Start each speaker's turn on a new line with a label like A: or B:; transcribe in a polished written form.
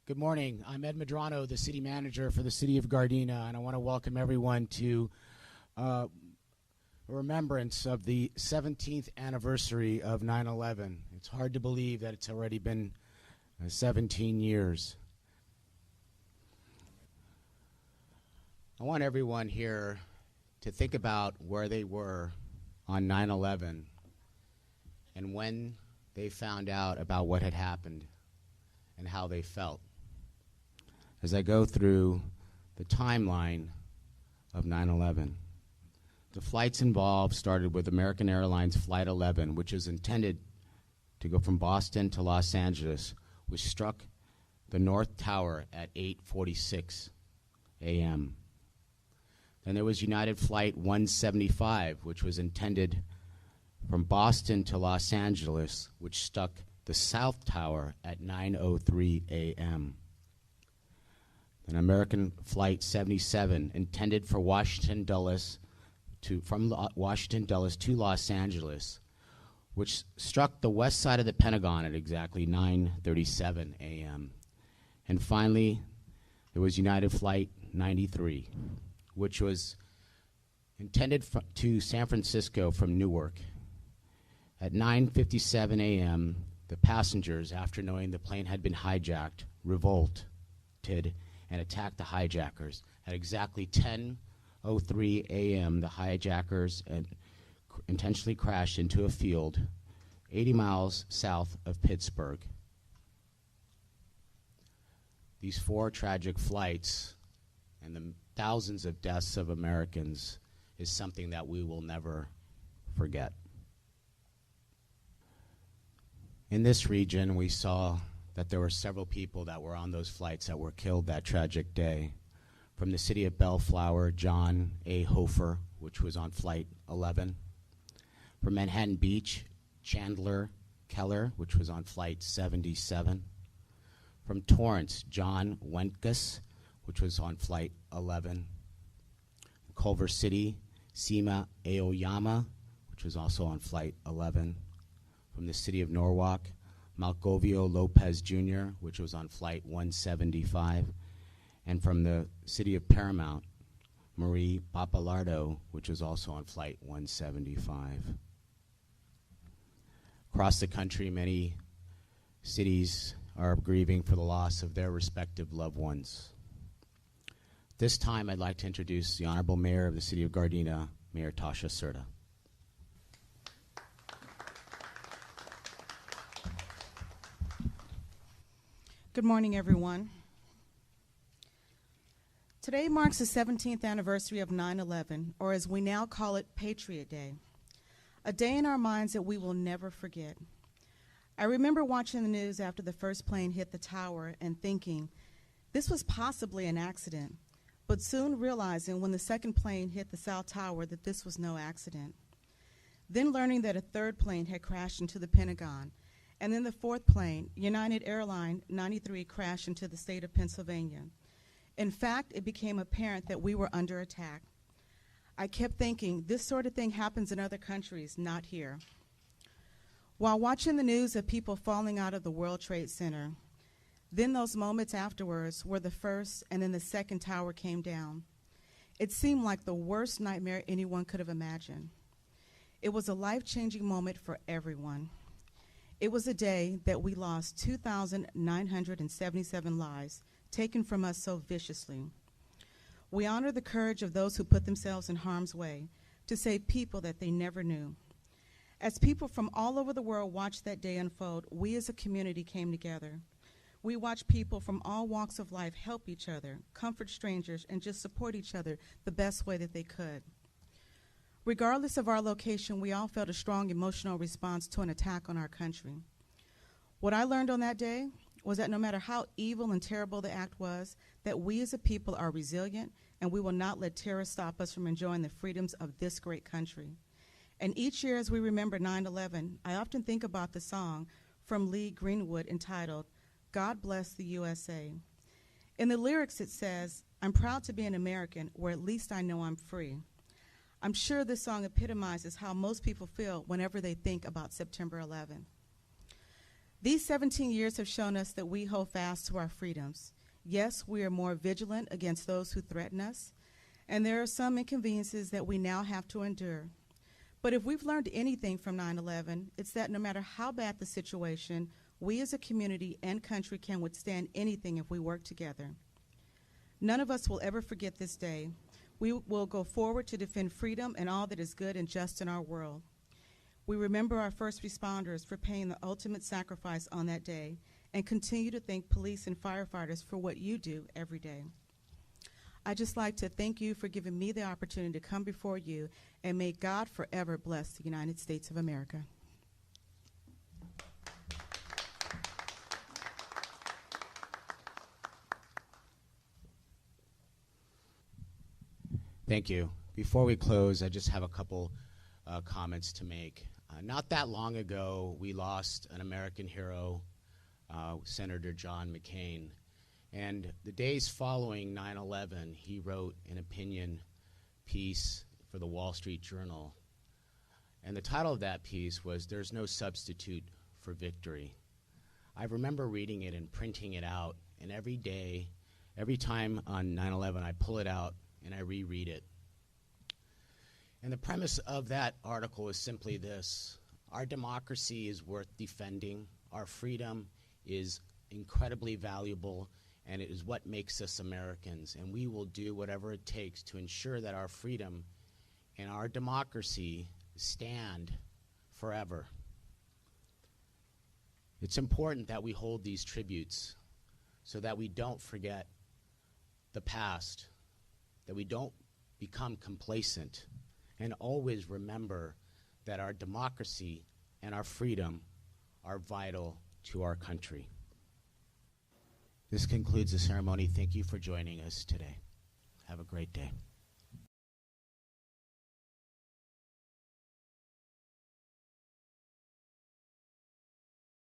A: Good morning. I'm Ed Medrano, the city manager for the city of Gardena, and I want to welcome everyone to a remembrance of the 17th anniversary of 9/11. It's hard to believe that it's already been 17 years. I want everyone here to think about where they were on 9/11 and when they found out about what had happened and how they felt. As I go through the timeline of 9/11. The flights involved started with American Airlines Flight 11, which is intended to go from Boston to Los Angeles, which struck the North Tower at 8:46 a.m. Then there was United Flight 175, which was intended from Boston to Los Angeles, which struck the South Tower at 9:03 a.m. Then American Flight 77, intended for Washington Dulles from Washington Dulles to Los Angeles, which struck the west side of the Pentagon at exactly 9:37 a.m. And finally, there was United Flight 93, which was intended to San Francisco from Newark. At 9:57 a.m., the passengers, after knowing the plane had been hijacked, revolted and attacked the hijackers. At exactly 10:03 a.m., the hijackers intentionally crashed into a field 80 miles south of Pittsburgh. These four tragic flights and the thousands of deaths of Americans is something that we will never forget. In this region, we saw that there were several people that were on those flights that were killed that tragic day. From the city of Bellflower, John A. Hofer, which was on Flight 11. From Manhattan Beach, Chandler Keller, which was on Flight 77. From Torrance, John Wentges, which was on Flight 11. Culver City, Sima Aoyama, which was also on Flight 11. From the city of Norwalk, Malgovio Lopez Jr., which was on Flight 175. And from the city of Paramount, Marie Papalardo, which was also on Flight 175. Across the country, many cities are grieving for the loss of their respective loved ones. This time, I'd like to introduce the Honorable Mayor of the City of Gardena, Mayor Tasha Serta.
B: Good morning, everyone. Today marks the 17th anniversary of 9/11, or as we now call it, Patriot Day, a day in our minds that we will never forget. I remember watching the news after the first plane hit the tower and thinking, this was possibly an accident, but soon realizing when the second plane hit the South Tower that this was no accident. Then learning that a third plane had crashed into the Pentagon, and then the fourth plane, United Airlines 93, crashed into the state of Pennsylvania. In fact, it became apparent that we were under attack. I kept thinking, this sort of thing happens in other countries, not here. While watching the news of people falling out of the World Trade Center, then those moments afterwards where the first and then the second tower came down, it seemed like the worst nightmare anyone could have imagined. It was a life-changing moment for everyone. It was a day that we lost 2,977 lives taken from us so viciously. We honor the courage of those who put themselves in harm's way to save people that they never knew. As people from all over the world watched that day unfold, we as a community came together. We watched people from all walks of life help each other, comfort strangers, and just support each other the best way that they could. Regardless of our location, we all felt a strong emotional response to an attack on our country. What I learned on that day was that no matter how evil and terrible the act was, that we as a people are resilient and we will not let terror stop us from enjoying the freedoms of this great country. And each year as we remember 9/11, I often think about the song from Lee Greenwood entitled, God Bless the USA. In the lyrics it says, I'm proud to be an American where at least I know I'm free. I'm sure this song epitomizes how most people feel whenever they think about September 11th. These 17 years have shown us that we hold fast to our freedoms. Yes, we are more vigilant against those who threaten us, and there are some inconveniences that we now have to endure. But if we've learned anything from 9/11, it's that no matter how bad the situation, we as a community and country can withstand anything if we work together. None of us will ever forget this day. We will go forward to defend freedom and all that is good and just in our world. We remember our first responders for paying the ultimate sacrifice on that day and continue to thank police and firefighters for what you do every day. I'd just like to thank you for giving me the opportunity to come before you, and may God forever bless the United States of America.
A: Thank you. Before we close, I just have a couple comments to make. Not that long ago, we lost an American hero, Senator John McCain. And the days following 9/11, he wrote an opinion piece for the Wall Street Journal. And the title of that piece was, "There's No Substitute for Victory." I remember reading it and printing it out, and every day, every time on 9/11, I pull it out and I reread it. And the premise of that article is simply this: our democracy is worth defending, our freedom is incredibly valuable, and it is what makes us Americans, and we will do whatever it takes to ensure that our freedom and our democracy stand forever. It's important that we hold these tributes so that we don't forget the past, that we don't become complacent, and always remember that our democracy and our freedom are vital to our country. This concludes the ceremony. Thank you for joining us today. Have a great day.